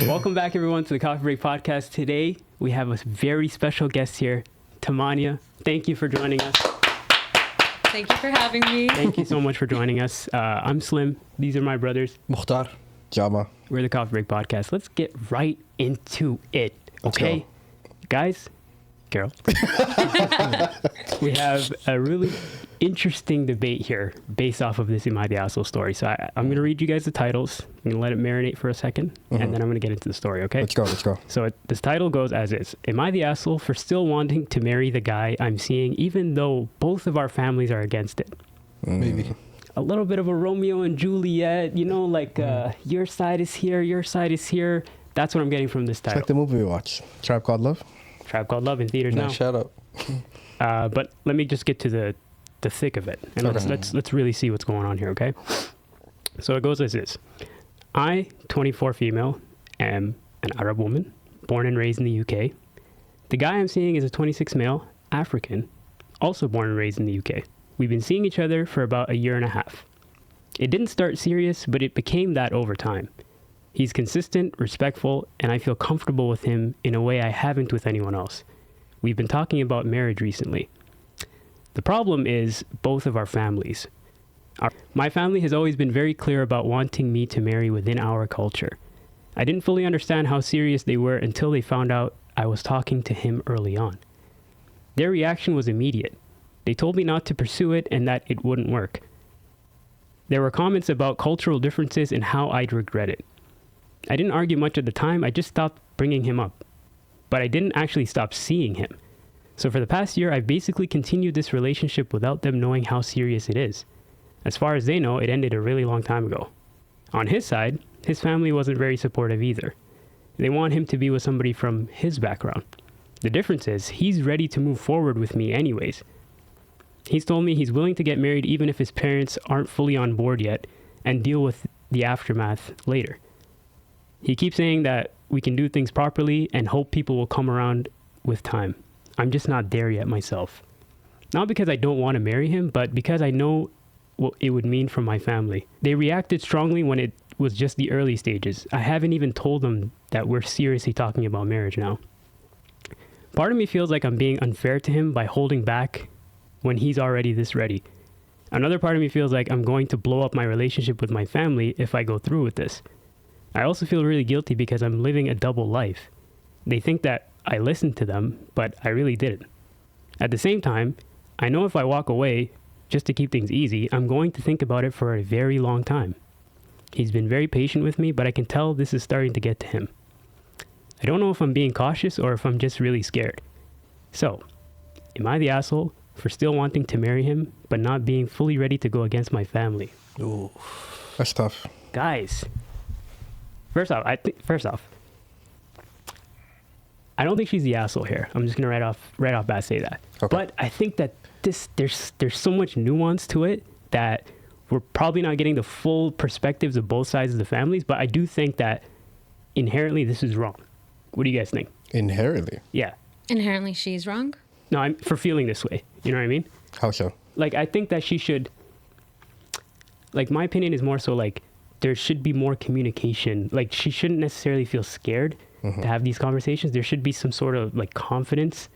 Welcome back, everyone, to the Coffee Break Podcast. Today, we have a very special guest here, Tamania. Thank you for joining us. Thank you for having me. Thank you so much for joining us. I'm Slim. These are my brothers. Mukhtar. Jama. We're the Coffee Break Podcast. Let's get right into it, okay? Guys, Carol. We have a really interesting debate here based off of this AITA story. So I'm going to read you guys the titles. I'm going to let it marinate for a second, and then I'm going to get into the story, okay? Let's go. So this title goes as is. Am I the asshole for still wanting to marry the guy I'm seeing, even though both of our families are against it? Maybe. A little bit of a Romeo and Juliet, you know, like your side is here, your side is here. That's what I'm getting from this It's title. like the movie we watched, Tribe Called Love. Tribe Called Love in theaters now. Shut up. But let me just get to the thick of it, and let's really see what's going on here, okay? So it goes as is. I, 24 female, am an Arab woman, born and raised in the UK. The guy I'm seeing is a 26 male, African, also born and raised in the UK. We've been seeing each other for about a year and a half. It didn't start serious, but it became that over time. He's consistent, respectful, and I feel comfortable with him in a way I haven't with anyone else. We've been talking about marriage recently. The problem is both of our families. My family has always been very clear about wanting me to marry within our culture. I didn't fully understand how serious they were until they found out I was talking to him early on. Their reaction was immediate. They told me not to pursue it and that it wouldn't work. There were comments about cultural differences and how I'd regret it. I didn't argue much at the time, I just stopped bringing him up. But I didn't actually stop seeing him. So for the past year, I've basically continued this relationship without them knowing how serious it is. As far as they know, it ended a really long time ago. On his side, his family wasn't very supportive either. They want him to be with somebody from his background. The difference is, he's ready to move forward with me anyways. He's told me he's willing to get married even if his parents aren't fully on board yet and deal with the aftermath later. He keeps saying that we can do things properly and hope people will come around with time. I'm just not there yet myself. Not because I don't want to marry him, but because I know what it would mean for my family. They reacted strongly when it was just the early stages. I haven't even told them that we're seriously talking about marriage now. Part of me feels like I'm being unfair to him by holding back when he's already this ready. Another part of me feels like I'm going to blow up my relationship with my family if I go through with this. I also feel really guilty because I'm living a double life. They think that I listened to them, but I really didn't. At the same time, I know if I walk away, just to keep things easy, I'm going to think about it for a very long time. He's been very patient with me, but I can tell this is starting to get to him. I don't know if I'm being cautious or if I'm just really scared. So, am I the asshole for still wanting to marry him, but not being fully ready to go against my family? Ooh. That's tough. Guys, first off, I don't think she's the asshole here. I'm just gonna right off bat say that. Okay. But I think that there's so much nuance to it that we're probably not getting the full perspectives of both sides of the families. But I do think that inherently this is wrong. What do you guys think? Inherently. Yeah. Inherently, she's wrong. No, I'm for feeling this way. You know what I mean? How so? Like, I think that she should. Like, my opinion is more so like there should be more communication. Like, she shouldn't necessarily feel scared to have these conversations. There should be some sort of like confidence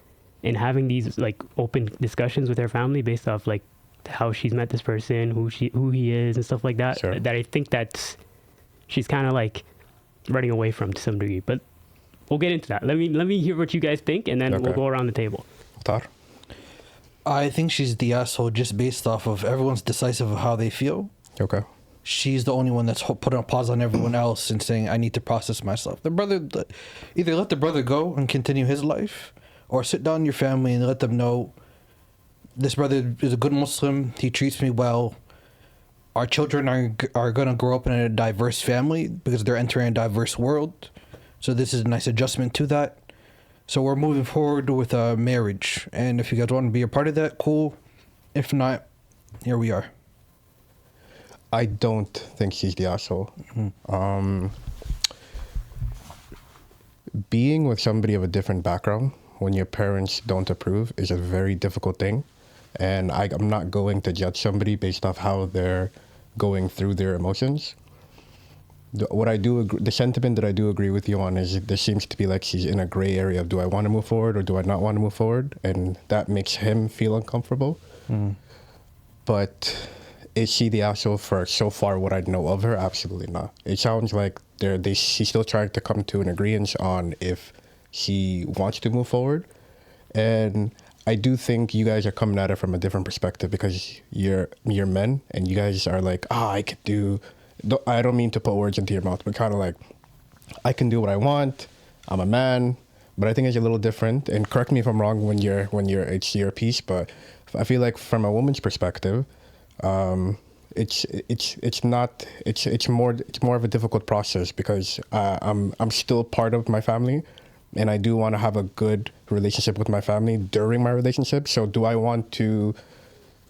in having these like open discussions with her family based off like how she's met this person, who he is, and stuff like that. Sure. That I think that she's kind of like running away from to some degree. But we'll get into that. Let me hear what you guys think, and then we'll go around the table. Tar? I think she's the asshole just based off of everyone's decisive of how they feel. Okay. She's the only one that's putting a pause on everyone else and saying, I need to process myself. The brother, either let the brother go and continue his life, or sit down with your family and let them know, this brother is a good Muslim, he treats me well. Our children are going to grow up in a diverse family because they're entering a diverse world. So this is a nice adjustment to that. So we're moving forward with a marriage. And if you guys want to be a part of that, cool. If not, here we are. I don't think she's the asshole. Being with somebody of a different background when your parents don't approve is a very difficult thing. And I'm not going to judge somebody based off how they're going through their emotions. what I do agree, the sentiment that I do agree with you on is there seems to be like she's in a gray area of do I want to move forward or do I not want to move forward, and that makes him feel uncomfortable. But is she the asshole for so far what I know of her? Absolutely not. It sounds like she's still trying to come to an agreement on if she wants to move forward, and I do think you guys are coming at it from a different perspective because you're men and you guys are like, I could do. I don't mean to put words into your mouth, but kind of like, I can do what I want. I'm a man, but I think it's a little different. And correct me if I'm wrong when it's your piece, but I feel like from a woman's perspective, it's more of a difficult process because I'm still part of my family. And I do want to have a good relationship with my family during my relationship. So do I want to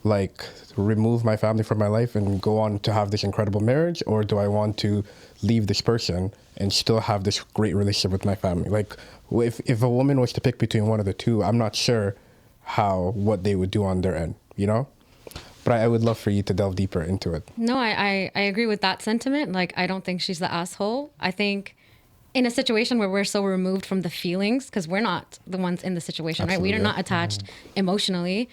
like remove my family from my life and go on to have this incredible marriage? Or do I want to leave this person and still have this great relationship with my family? Like if a woman was to pick between one of the two, I'm not sure what they would do on their end, you know? But I would love for you to delve deeper into it. No, I agree with that sentiment. Like, I don't think she's the asshole. I think in a situation where we're so removed from the feelings, because we're not the ones in the situation, Absolutely. right? We are not attached emotionally,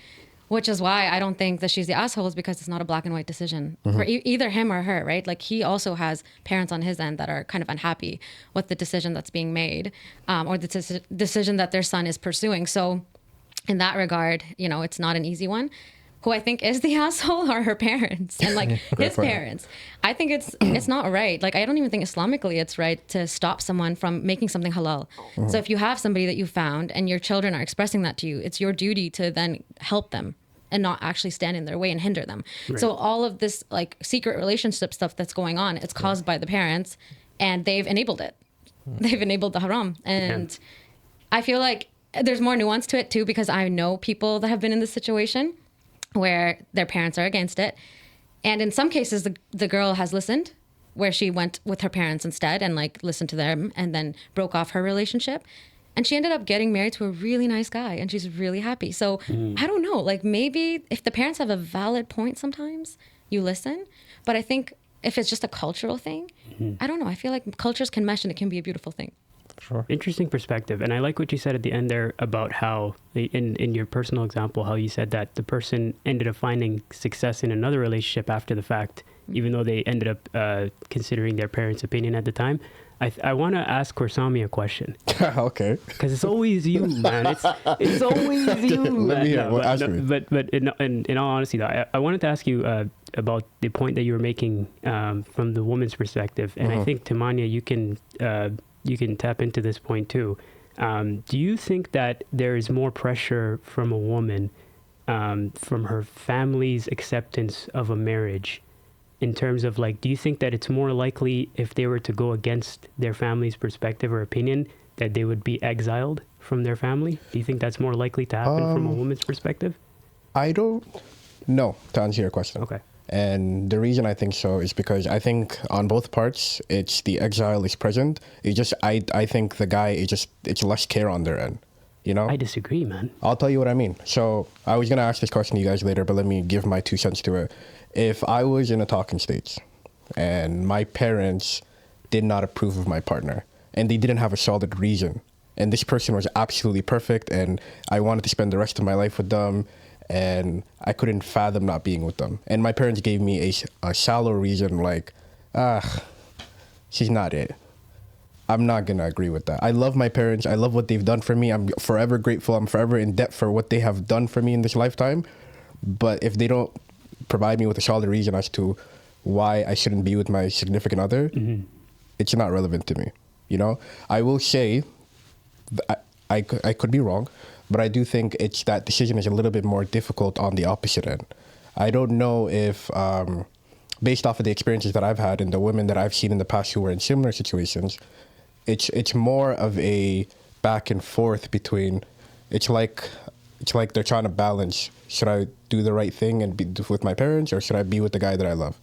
which is why I don't think that she's the asshole, is because it's not a black and white decision for either him or her, right? Like, he also has parents on his end that are kind of unhappy with the decision that's being made, or the decision that their son is pursuing. So in that regard, it's not an easy one. Who I think is the asshole are her parents and like his parents. I think it's not right. Like, I don't even think Islamically it's right to stop someone from making something halal. So if you have somebody that you found and your children are expressing that to you, it's your duty to then help them and not actually stand in their way and hinder them. Right. So all of this like secret relationship stuff that's going on, it's caused by the parents, and they've enabled it. They've enabled the haram. And I feel like there's more nuance to it too, because I know people that have been in this situation where their parents are against it. And in some cases, the girl has listened, where she went with her parents instead and like listened to them and then broke off her relationship. And she ended up getting married to a really nice guy, and she's really happy. So I don't know, like maybe if the parents have a valid point, sometimes you listen. But I think if it's just a cultural thing, I don't know. I feel like cultures can mesh and it can be a beautiful thing. Sure. Interesting perspective. And I like what you said at the end there about how, in your personal example, how you said that the person ended up finding success in another relationship after the fact, even though they ended up considering their parents' opinion at the time. I want to ask Korsami a question. Okay. Because it's always you, man. It's always you. Let me hear. Ask me. But in all honesty, though, I wanted to ask you about the point that you were making from the woman's perspective. And I think, Tamania, you can tap into this point too. Do you think that there is more pressure from a woman from her family's acceptance of a marriage, in terms of like, do you think that it's more likely if they were to go against their family's perspective or opinion that they would be exiled from their family? Do you think that's more likely to happen from a woman's perspective? I don't know, to answer your question. Okay. And the reason I think so is because I think on both parts, it's the exile is present. It just, I think the guy, it's less care on their end, you know? I disagree, man. I'll tell you what I mean. So I was going to ask this question to you guys later, but let me give my 2 cents to it. If I was in a talking stage and my parents did not approve of my partner and they didn't have a solid reason, and this person was absolutely perfect and I wanted to spend the rest of my life with them, and I couldn't fathom not being with them, and my parents gave me a shallow reason like, she's not it, I'm not going to agree with that. I love my parents. I love what they've done for me. I'm forever grateful. I'm forever in debt for what they have done for me in this lifetime. But if they don't provide me with a solid reason as to why I shouldn't be with my significant other, it's not relevant to me. You know, I will say I could be wrong, but I do think it's that decision is a little bit more difficult on the opposite end. I don't know if, based off of the experiences that I've had and the women that I've seen in the past who were in similar situations, it's more of a back and forth between, it's like they're trying to balance, should I do the right thing and be with my parents, or should I be with the guy that I love?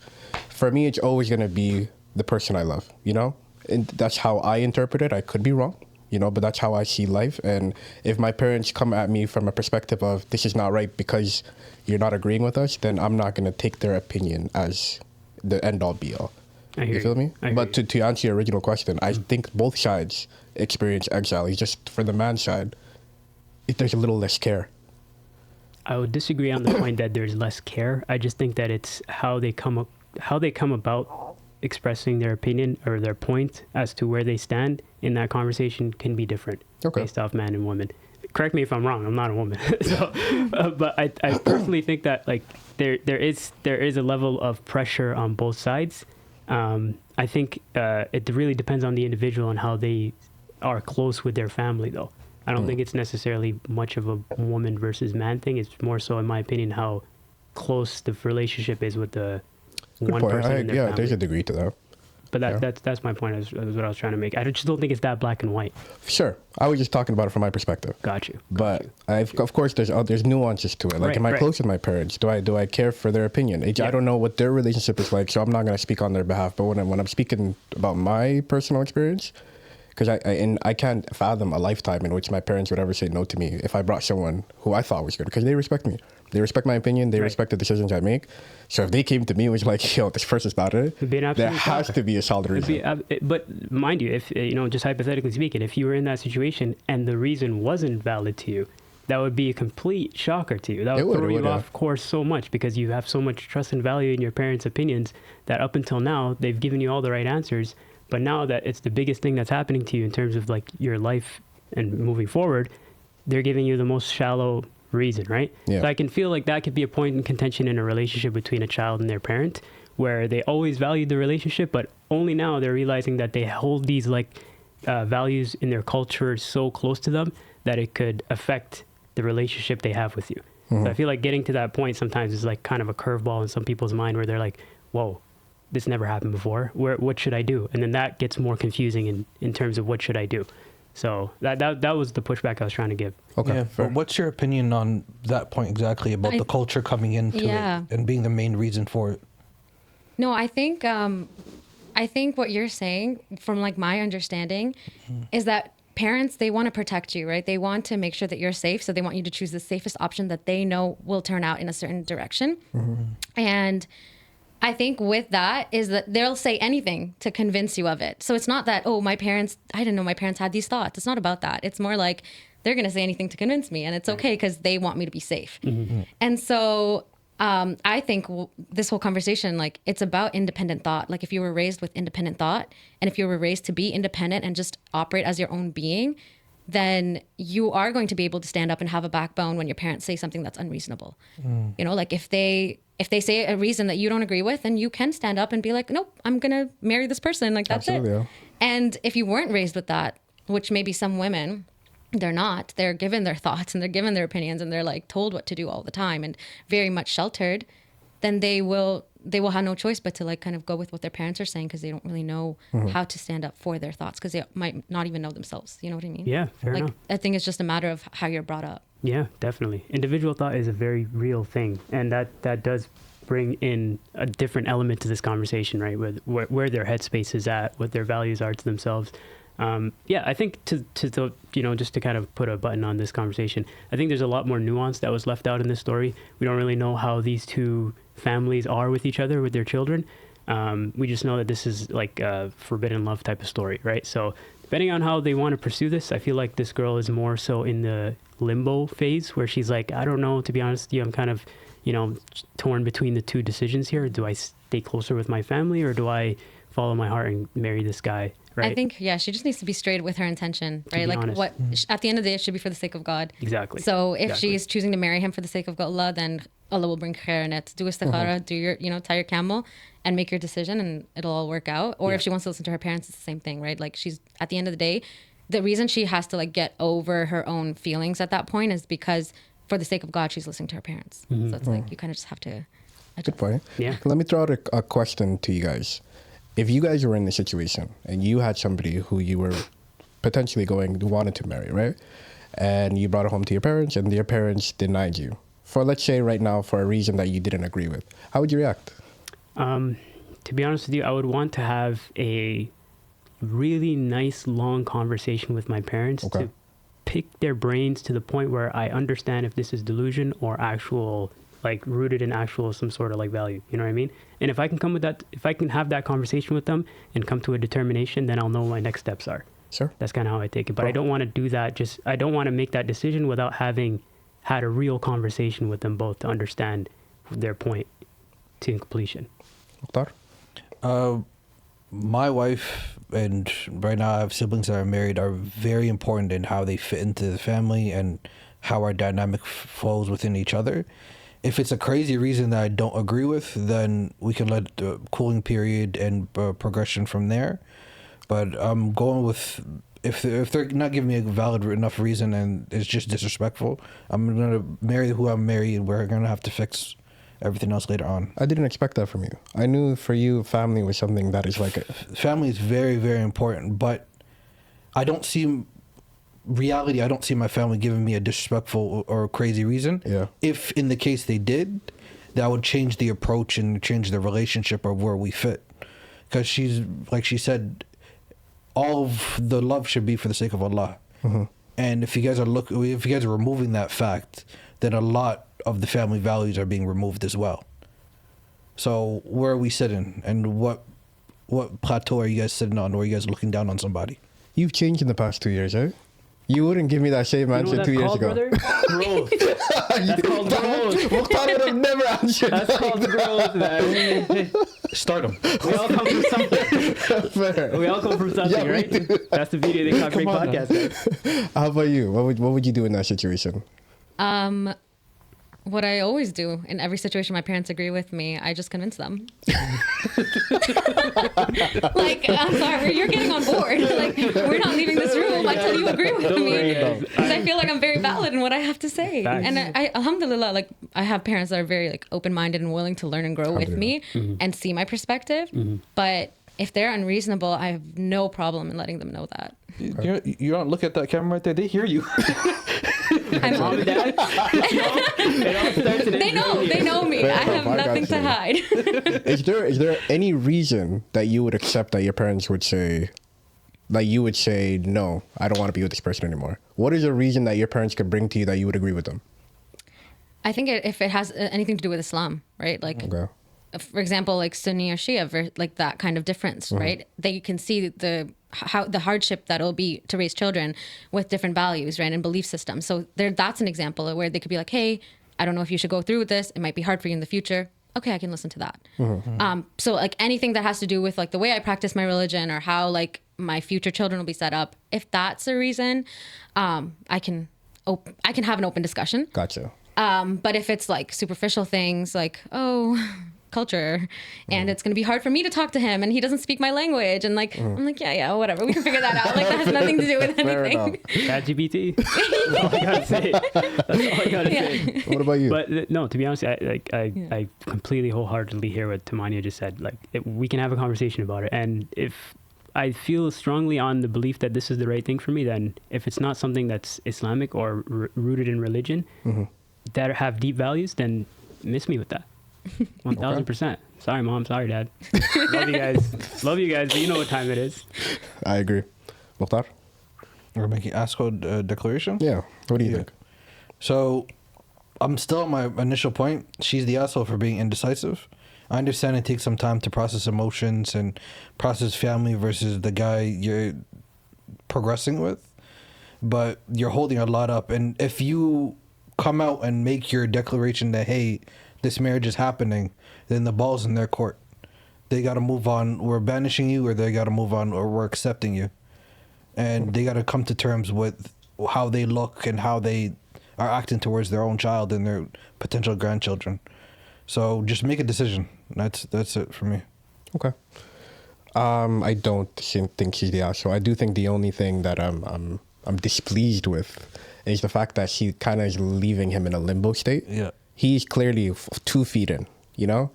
For me, it's always going to be the person I love, you know? And that's how I interpret it. I could be wrong, you know, but that's how I see life. And if my parents come at me from a perspective of this is not right because you're not agreeing with us, then I'm not going to take their opinion as the end all be all. I hear You feel me? I hear But to answer your original question, I think both sides experience exile. It's just for the man's side, there's a little less care. I would disagree on the point that there's less care. I just think that it's how they come about expressing their opinion or their point as to where they stand in that conversation can be different based off man and woman. Correct me if I'm wrong. I'm not a woman, so, but I personally think that like there is a level of pressure on both sides. I think it really depends on the individual and how they are close with their family, though. I don't think it's necessarily much of a woman versus man thing. It's more so, in my opinion, how close the relationship is with the one person in their family. There's a degree to that. But that's my point. Is what I was trying to make. I just don't think it's that black and white. Sure, I was just talking about it from my perspective. Got you. But of course, there's nuances to it. Like, am I close with my parents? Do I care for their opinion? I don't know what their relationship is like, so I'm not going to speak on their behalf. But when I'm speaking about my personal experience, because I can't fathom a lifetime in which my parents would ever say no to me if I brought someone who I thought was good, because they respect me. They respect my opinion. They respect the decisions I make. So if they came to me and was like, yo, this person's not it, there has to be a solid reason. But mind you, if, just hypothetically speaking, if you were in that situation and the reason wasn't valid to you, that would be a complete shocker to you. That would throw you off course so much, because you have so much trust and value in your parents' opinions that up until now, they've given you all the right answers. But now that it's the biggest thing that's happening to you in terms of like your life and moving forward, they're giving you the most shallow reason, right? Yeah. So I can feel like that could be a point in contention in a relationship between a child and their parent, where they always valued the relationship, but only now they're realizing that they hold these like values in their culture so close to them that it could affect the relationship they have with you. So I feel like getting to that point sometimes is like kind of a curveball in some people's mind, where they're like, whoa, this never happened before. What should I do? And then that gets more confusing in terms of what should I do. So that was the pushback I was trying to give. Okay. Yeah, but what's your opinion on that point exactly about the culture coming into it and being the main reason for it? No, I think what you're saying, from like my understanding, is that parents, they want to protect you, right? They want to make sure that you're safe. So they want you to choose the safest option that they know will turn out in a certain direction. And I think with that is that they'll say anything to convince you of it. So it's not that, oh, I didn't know my parents had these thoughts. It's not about that. It's more like they're going to say anything to convince me, and it's okay because they want me to be safe. And so I think this whole conversation, like, it's about independent thought. Like, if you were raised with independent thought, and if you were raised to be independent and just operate as your own being, then you are going to be able to stand up and have a backbone when your parents say something that's unreasonable. Like if they say a reason that you don't agree with, then you can stand up and be like, nope, I'm going to marry this person. Like, that's it. Yeah. And if you weren't raised with that, which maybe some women, they're not, they're given their thoughts and they're given their opinions and they're like told what to do all the time and very much sheltered, then they will have no choice but to like kind of go with what their parents are saying, because they don't really know how to stand up for their thoughts, because they might not even know themselves. You know what I mean? Yeah, fair enough. I think it's just a matter of how you're brought up. Yeah, definitely. Individual thought is a very real thing, and that does bring in a different element to this conversation, right? With where their headspace is at, what their values are to themselves. I think to just to kind of put a button on this conversation, I think there's a lot more nuance that was left out in this story. We don't really know how these two families are with each other, with their children. We just know that this is like a forbidden love type of story, right? So depending on how they want to pursue this, I feel like this girl is more so in the limbo phase, where she's like, I don't know, to be honest with you, I'm kind of, torn between the two decisions here. Do I stay closer with my family, or do I follow my heart and marry this guy? Right. I think, she just needs to be straight with her intention, right? Like, honest. At the end of the day, it should be for the sake of God. Exactly. So if she's choosing to marry him for the sake of Allah, then Allah will bring khair in it. Do istikhara, do your, tie your camel and make your decision, and it'll all work out. Or if she wants to listen to her parents, it's the same thing, right? Like, she's, at the end of the day, the reason she has to like get over her own feelings at that point is because for the sake of God, she's listening to her parents. So it's like, you kind of just have to adjust. Good point. Yeah. Let me throw out a question to you guys. If you guys were in this situation and you had somebody who you were potentially wanted to marry, right? And you brought it home to your parents, and your parents denied you for, let's say right now, for a reason that you didn't agree with, how would you react? To be honest with you, I would want to have a really nice, long conversation with my parents to pick their brains to the point where I understand if this is delusion or actual like rooted in actual some sort of like value. You know what I mean? And if I can come with that, if I can have that conversation with them and come to a determination, then I'll know what my next steps are. Sure. That's kind of how I take it. But I don't want to do that. I don't want to make that decision without having had a real conversation with them both to understand their point to completion. Mukhtar? My wife and right now I have siblings that are married are very important in how they fit into the family and how our dynamic flows within each other. If it's a crazy reason that I don't agree with, then we can let the cooling period and progression from there. But I'm going with if they're not giving me a valid enough reason and it's just disrespectful, I'm gonna marry who I'm married and we're gonna have to fix everything else later on. I didn't expect that from you. I knew for you, family was something that is like... Family is very, very important, but I don't see... Reality, I don't see my family giving me a disrespectful or crazy reason. Yeah. If in the case they did, that would change the approach and change the relationship of where we fit. Because she's, like she said, all of the love should be for the sake of Allah. Mm-hmm. And if you guys are removing that fact, then a lot of the family values are being removed as well. So where are we sitting, and what plateau are you guys sitting on? Or are you guys looking down on somebody? You've changed in the past 2 years, eh? You wouldn't give me that same answer 2 years ago. Brother? Growth. That's called growth. Mukhtar would have never answered. That's called growth, man. Stardom. We all come from something. Fair. We all come from something, Yeah, right? That's the beauty of the Cock Break Come on, podcast, guys. How about you? What would you do in that situation? What I always do in every situation my parents agree with me, I just convince them. Like, I'm sorry, you're getting on board. Like, we're not leaving this room until you agree with me. Because I feel like I'm very valid in what I have to say. Facts. And I alhamdulillah, like, I have parents that are very like open-minded and willing to learn and grow with me and see my perspective. But if they're unreasonable, I have no problem in letting them know that. You don't look at that camera right there. They hear you. Mom and Dad, it all starts and They know me. Fair I enough, have I got nothing to you. hide. Is there any reason that you would accept that your parents would say, like you would say, no, I don't want to be with this person anymore? What is a reason that your parents could bring to you that you would agree with them? I think if it has anything to do with Islam, right? Like, Okay. for example, like Sunni or Shia, like that kind of difference, right? They can see the hardship that it'll be to raise children with different values, right, and belief systems. So that's an example where they could be like, hey, I don't know if you should go through with this. It might be hard for you in the future. Okay, I can listen to that. So like anything that has to do with like the way I practice my religion or how like my future children will be set up, if that's a reason, I can have an open discussion. Gotcha. But if it's like superficial things like, culture, and it's going to be hard for me to talk to him and he doesn't speak my language, and like I'm like, yeah, whatever, we can figure that out. Like that has nothing to do with anything. ChatGPT. That's all I gotta say. That's all I gotta say. What about you? But no, to be honest, I completely wholeheartedly hear what Tamania just said. Like, we can have a conversation about it, and if I feel strongly on the belief that this is the right thing for me, then if it's not something that's Islamic or rooted in religion that have deep values, then miss me with that. 1000%. Sorry, Mom. Sorry, Dad. Love you guys. Love you guys, but you know what time it is. I agree. Mukhtar? We're making ASCO declaration? Yeah. What do you think? So, I'm still at my initial point. She's the asshole for being indecisive. I understand it takes some time to process emotions and process family versus the guy you're progressing with. But you're holding a lot up. And if you come out and make your declaration that, hey, this marriage is happening, then the ball's in their court. They got to move on. We're banishing you, or they got to move on, or we're accepting you. And they got to come to terms with how they look and how they are acting towards their own child and their potential grandchildren. So just make a decision. That's it for me. Okay. I don't think she's the asshole. I do think the only thing that I'm displeased with is the fact that she kind of is leaving him in a limbo state. Yeah. He's clearly 2 feet in, you know,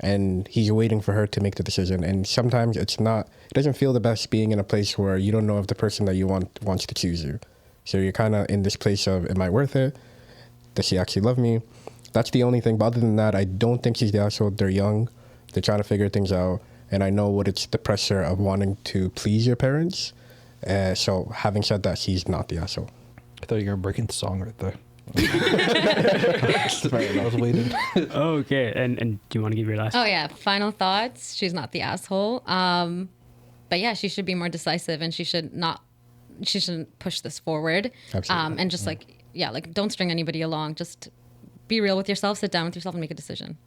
and he's waiting for her to make the decision. And sometimes it doesn't feel the best being in a place where you don't know if the person that you want wants to choose you. So you're kind of in this place of, am I worth it? Does she actually love me? That's the only thing. But other than that, I don't think she's the asshole. They're young. They're trying to figure things out. And I know what it's the pressure of wanting to please your parents. So having said that, she's not the asshole. I thought you were going to break into song right there. I was waiting. Okay, and do you want to give your last? Oh yeah, final thoughts. She's not the asshole. But yeah, she should be more decisive, and she shouldn't push this forward. Absolutely. And just like don't string anybody along. Just be real with yourself, sit down with yourself and make a decision.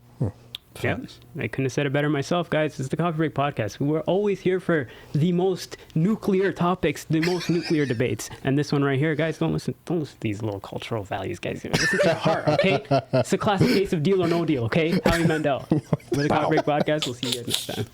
Yeah, I couldn't have said it better myself, guys. This is the Coffee Break Podcast. We're always here for the most nuclear topics, the most nuclear debates. And this one right here, guys, don't listen to these little cultural values, guys. Listen to your heart, okay? It's a classic case of deal or no deal, okay? Howie Mandel. With the Coffee Break Podcast, we'll see you guys next time.